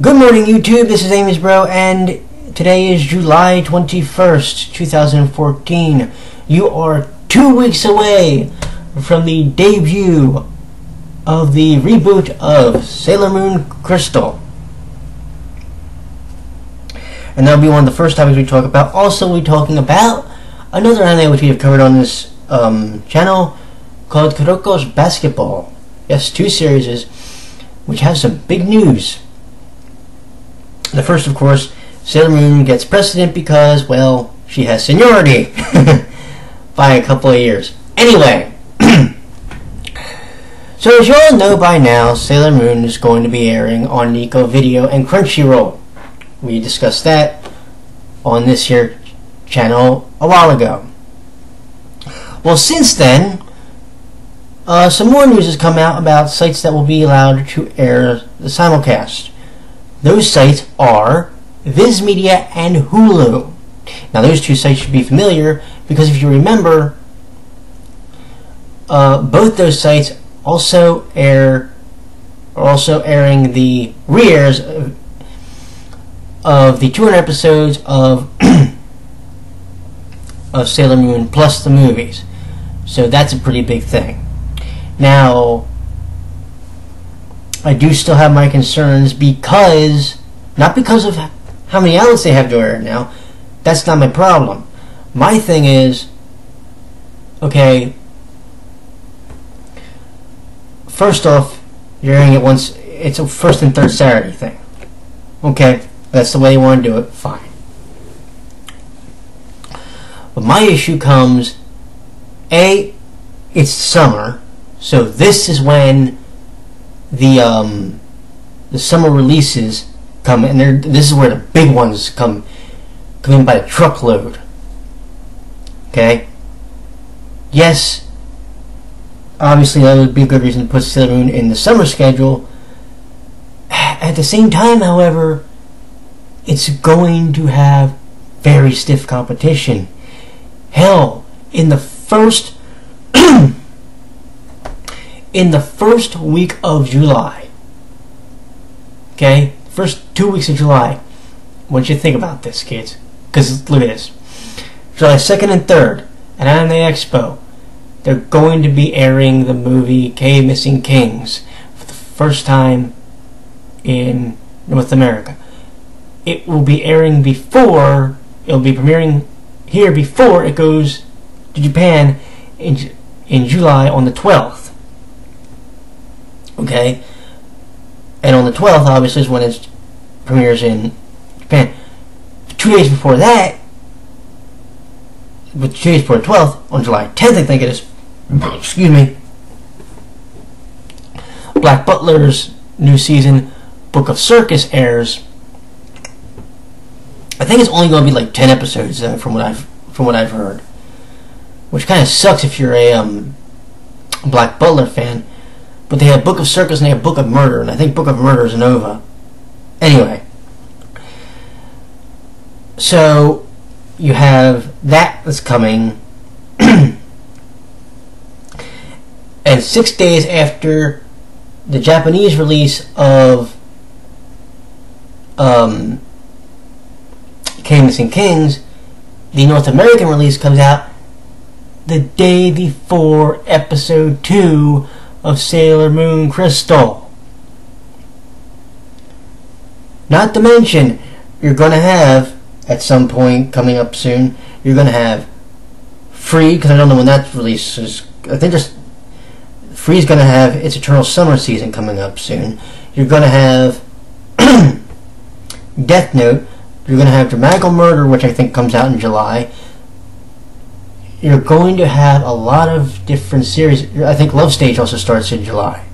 Good morning, YouTube. This is Amisbro, and today is July 21st, 2014. You are 2 weeks away from the debut of the reboot of Sailor Moon Crystal. And that'll be one of the first topics we talk about. Also, we'll be talking about another anime which we have covered on this channel called Kuroko's Basketball. Yes, 2 series which have some big news. The first, of course, Sailor Moon gets precedent because, well, she has seniority by a couple of years. Anyway, so as you all know by now, Sailor Moon is going to be airing on Nico Video and Crunchyroll. We discussed that on this here channel a while ago. Well, since then, some more news has come out about sites that will be allowed to air the simulcast. Those sites are Viz Media and Hulu. Now, those 2 sites should be familiar because if you remember, both those sites are also airing the re-airs of the 200 episodes of of Sailor Moon plus the movies. So that's a pretty big thing. Now, I do still have my concerns because, not because of how many outlets they have to air now. That's not my problem. My thing is, okay, first off, you're airing it once, it's a first and third Saturday thing. Okay, that's the way you want to do it, fine. But my issue comes, A, it's summer, so this is when the summer releases come, and this is where the big ones come in by the truckload. Okay? Yes, obviously that would be a good reason to put Sailor Moon in the summer schedule. At the same time, however, it's going to have very stiff competition. Hell, in the first week of July, okay, first 2 weeks of July, what you think about this, kids? Because look at this, July 2nd and 3rd at Anime Expo, they're going to be airing the movie K Missing Kings for the first time in North America. It will be airing before, it'll be premiering here before it goes to Japan in July on the 12th. Okay, and on the 12th, obviously, is when it premieres in Japan. 2 days before that, but 2 days before the 12th, on July 10th, I think it is, excuse me, Black Butler's new season, Book of Circus, airs. I think it's only going to be like 10 episodes, from what I've heard, which kind of sucks if you're a Black Butler fan. But they have Book of Circus and they have Book of Murder, and I think Book of Murder is an OVA. Anyway, so you have that that's coming, and 6 days after the Japanese release of K Missing Kings, the North American release comes out the day before episode 2 of Sailor Moon Crystal. Not to mention, you're going to have, at some point coming up soon, you're going to have Free, because I don't know when that releases. I think Free's going to have its Eternal Summer season coming up soon. You're going to have Death Note. You're going to have Dramatical Murder, which I think comes out in July. You're going to have a lot of different series. I think Love Stage also starts in July,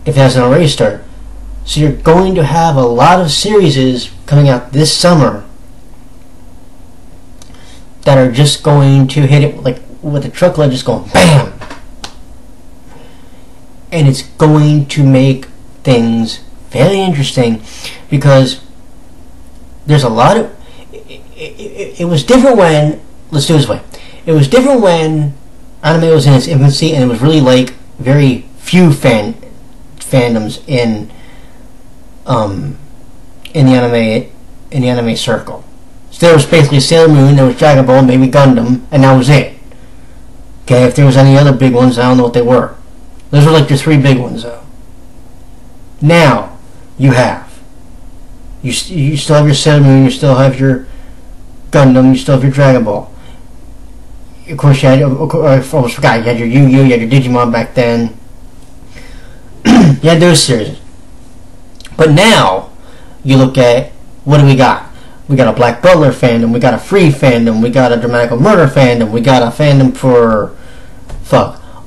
if it hasn't already started. So you're going to have a lot of series coming out this summer that are just going to hit it like with a truckload, just going BAM! And it's going to make things very interesting because there's a lot of... It was different when, let's do it this way, it was different when anime was in its infancy and it was really like very few fandoms in the anime circle. So there was basically Sailor Moon, there was Dragon Ball, maybe Gundam, and that was it. Okay, if there was any other big ones, I don't know what they were. Those were like your three big ones, though. Now, you still have your Sailor Moon, you still have your Gundam, you still have your Dragon Ball. Of course, I almost forgot, you had your Yu-Gi-Oh!, you had your Digimon back then. You had those series. But now, you look at, what do we got? We got a Black Butler fandom, we got a Free fandom, we got a Dramatical Murder fandom, we got a fandom for,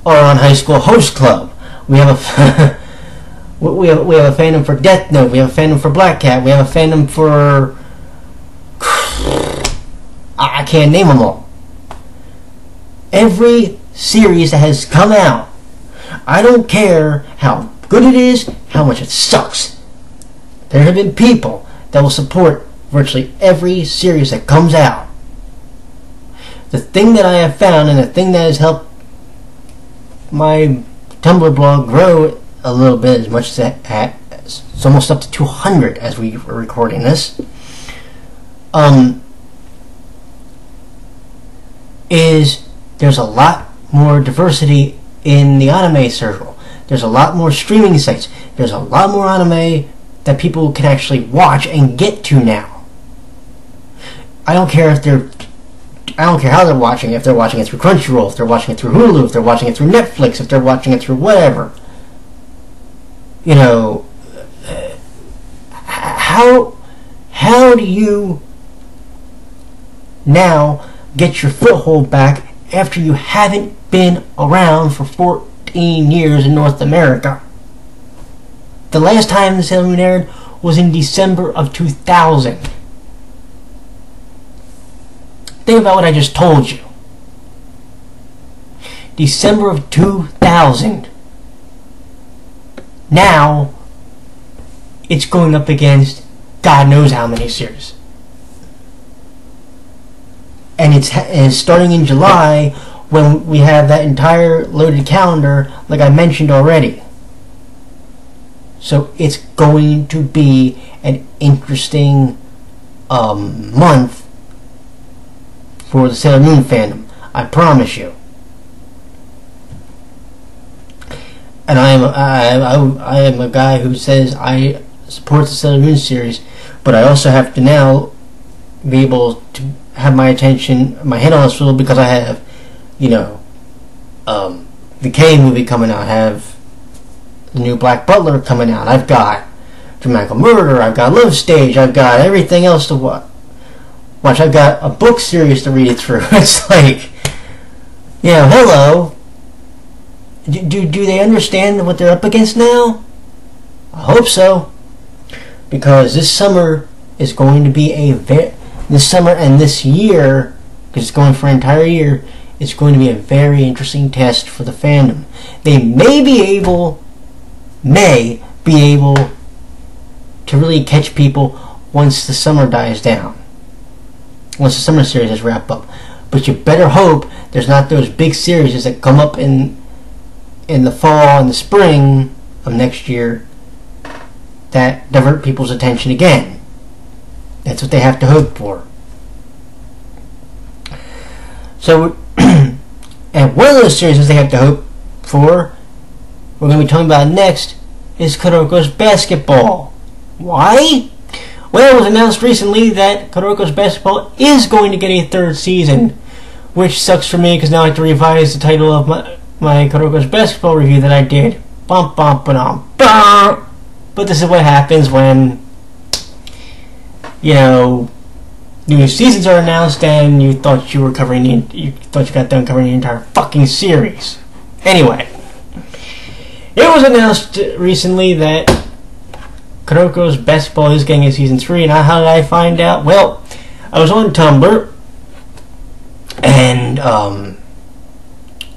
Oron High School Host Club. We have a, we have a fandom for Death Note, we have a fandom for Black Cat, we have a fandom for, I can't name them all. Every series that has come out, I don't care how good it is, how much it sucks. There have been people that will support virtually every series that comes out. The thing that I have found, and the thing that has helped my Tumblr blog grow a little bit, as much as it's almost up to 200 as we are recording this, is there's a lot more diversity in the anime circle. There's a lot more streaming sites. There's a lot more anime that people can actually watch and get to now. I don't care how they're watching it, if they're watching it through Crunchyroll, if they're watching it through Hulu, if they're watching it through Netflix, if they're watching it through whatever. You know, how do you now get your foothold back after you haven't been around for 14 years in North America? The last time the Sailor Moon aired was in December of 2000. Think about what I just told you. December of 2000. Now, it's going up against God knows how many series. And it's starting in July, when we have that entire loaded calendar, like I mentioned already. So it's going to be an interesting month for the Sailor Moon fandom, I promise you. And I am a guy who says I support the Sailor Moon series, but I also have to now be able to have my attention, my head on a swivel, because I have, the K movie coming out, I have the new Black Butler coming out, I've got Dramatical Murder, I've got Love Stage, I've got everything else to watch. I've got a book series to read through. It's like, hello. Do they understand what they're up against now? I hope so. Because this summer is going to be this summer and this year, because it's going for an entire year, it's going to be a very interesting test for the fandom. They may be able to really catch people once the summer dies down. Once the summer series is wrapped up. But you better hope there's not those big series that come up in the fall and the spring of next year that divert people's attention again. That's what they have to hope for. So, and one of those series they have to hope for, we're going to be talking about next, is Kuroko's Basketball. Why? Well, it was announced recently that Kuroko's Basketball is going to get a third season, which sucks for me because now I have to revise the title of my Kuroko's Basketball review that I did. Bum, bum, ba-dum, bum. But this is what happens when, new seasons are announced and you thought you got done covering the entire fucking series. Anyway, it was announced recently that Kuroko's Basketball is getting a season 3, and how did I find out? Well, I was on Tumblr, and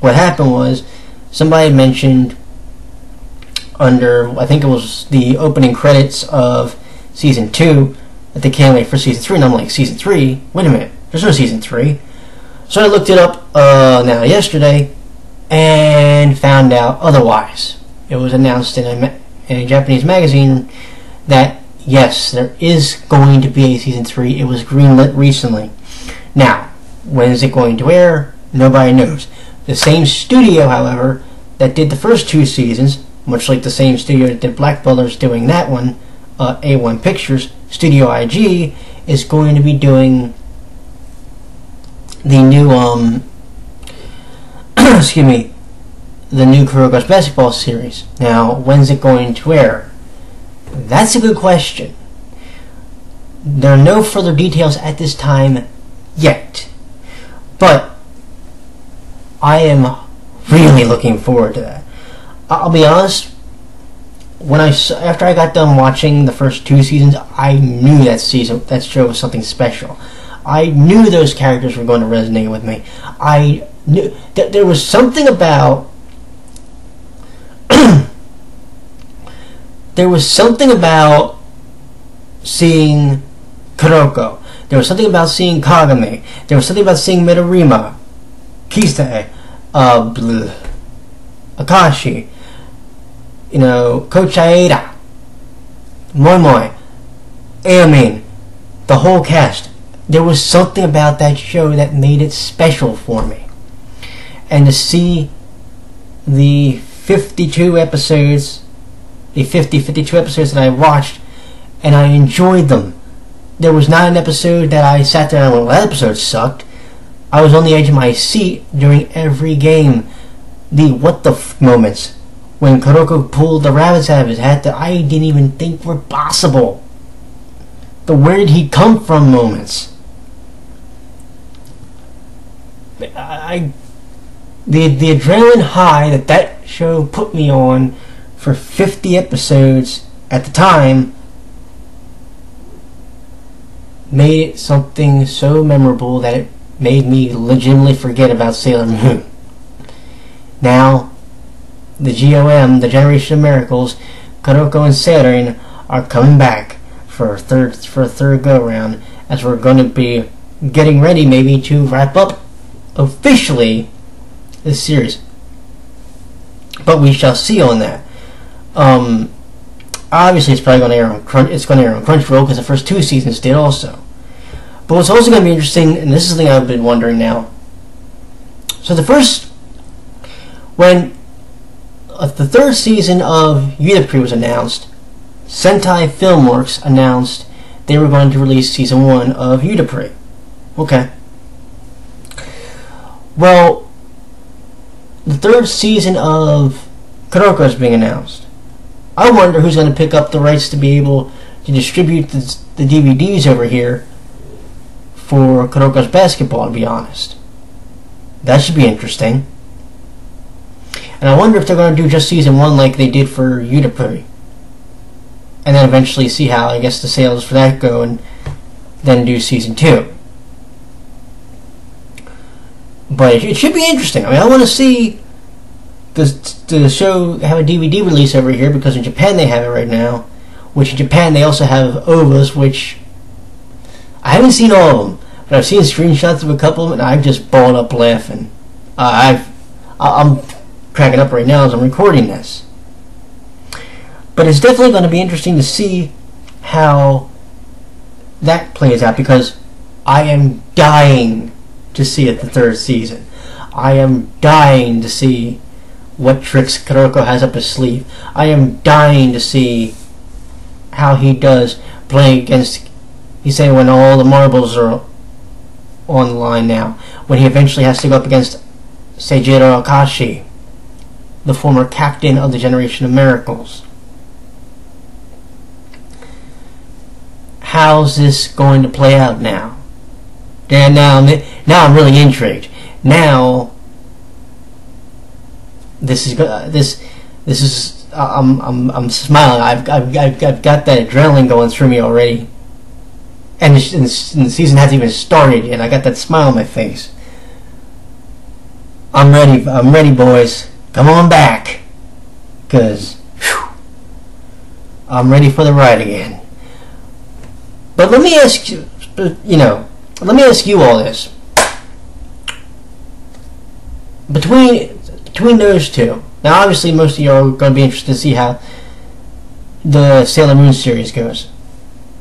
what happened was somebody mentioned under, I think it was the opening credits of season 2, that they can't wait for season 3, and I'm like, season 3? Wait a minute, there's no season 3. So I looked it up now yesterday and found out otherwise. It was announced in in a Japanese magazine that yes, there is going to be a season 3. It was greenlit recently. Now, when is it going to air? Nobody knows. The same studio, however, that did the first 2 seasons, much like the same studio that did Black Brothers doing that one, A1 Pictures, Studio IG, is going to be doing the new, excuse me, the new Kuroko's Basketball series. Now, when's it going to air? That's a good question. There are no further details at this time yet. But I am really looking forward to that. I'll be honest, after I got done watching the first 2 seasons, I knew that show was something special. I knew those characters were going to resonate with me. I knew that there was something about seeing Kuroko. There was something about seeing Kagami. There was something about seeing Midorima, Kisei, Akashi, Coach Aida, Moi Moi, Aomin, the whole cast. There was something about that show that made it special for me. And to see the 52 episodes that I watched, and I enjoyed them. There was not an episode that I sat there and went, well, that episode sucked. I was on the edge of my seat during every game. The what the f moments. When Kuroko pulled the rabbits out of his hat that I didn't even think were possible. The where did he come from moments. The adrenaline high that show put me on for 50 episodes at the time made it something so memorable that it made me legitimately forget about Sailor Moon. Now, the GOM, the Generation of Miracles, Kuroko and Sailor are coming back for a third go-around, as we're going to be getting ready maybe to wrap up officially this series. But we shall see on that. Obviously, it's probably going to air on Crunchyroll because the first 2 seasons did also. But what's also going to be interesting, and this is the thing I've been wondering now. So when the 3rd season of Yudapri was announced, Sentai Filmworks announced they were going to release season 1 of Yudapri. Okay. Well, the 3rd season of Kuroko is being announced. I wonder who's going to pick up the rights to be able to distribute the DVDs over here for Kuroko's Basketball, to be honest. That should be interesting. And I wonder if they're going to do just season 1 like they did for Yudapuri. And then eventually see how, I guess, the sales for that go, and then do season 2. But it should be interesting. I mean, I want to see the show have a DVD release over here, because in Japan they have it right now. Which in Japan they also have OVAs, which I haven't seen all of them, but I've seen screenshots of a couple of them, and I've just balled up laughing. I'm cracking up right now as I'm recording this. But it's definitely going to be interesting to see how that plays out, because I am dying to see it the 3rd season. I am dying to see what tricks Kuroko has up his sleeve. I am dying to see how he does play against, you say, when all the marbles are on the line now. When he eventually has to go up against Seijiro Akashi, the former captain of the Generation of Miracles. How's this going to play out now? And now I'm really intrigued. Now this is I'm smiling. I've got that adrenaline going through me already, and the season hasn't even started yet. I got that smile on my face. I'm ready, boys. Come on back, cause I'm ready for the ride again. But let me ask you, let me ask you all this. Between those two, now obviously most of you are going to be interested to see how the Sailor Moon series goes.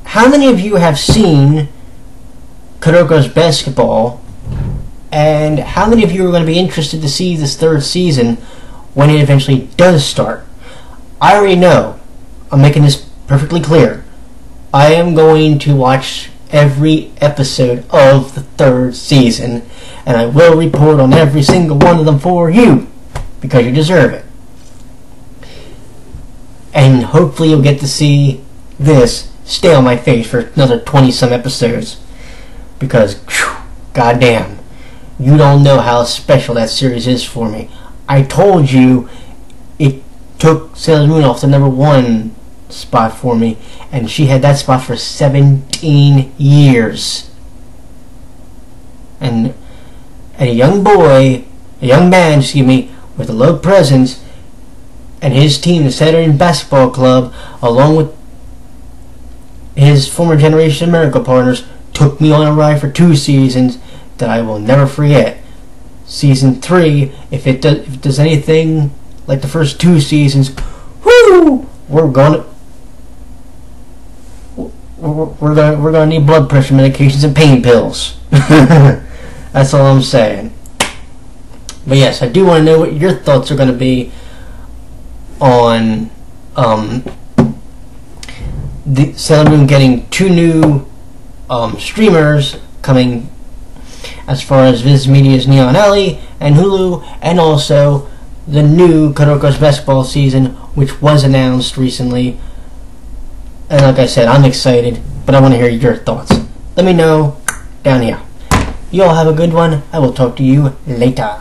How many of you have seen Kuroko's Basketball, and how many of you are going to be interested to see this third season when it eventually does start? I already know. I'm making this perfectly clear. I am going to watch every episode of the third season, and I will report on every single one of them for you, because you deserve it. And hopefully you'll get to see this stay on my face for another 20-some episodes, because, whew, goddamn, you don't know how special that series is for me. I told you it took Sailor Moon off the _1 spot for me, and she had that spot for 17 years. And a young man, with a low presence, and his team, the Saturday Basketball Club, along with his former Generation America partners, took me on a ride for 2 seasons that I will never forget. Season 3, if it does anything like the first 2 seasons, whoo, we're gonna need blood pressure medications and pain pills. That's all I'm saying. But yes, I do want to know what your thoughts are going to be on the Sailor Moon getting 2 new streamers coming, as far as Viz Media's Neon Alley and Hulu, and also the new Kuroko's Basketball season, which was announced recently. And like I said, I'm excited, but I want to hear your thoughts. Let me know down here. You all have a good one. I will talk to you later.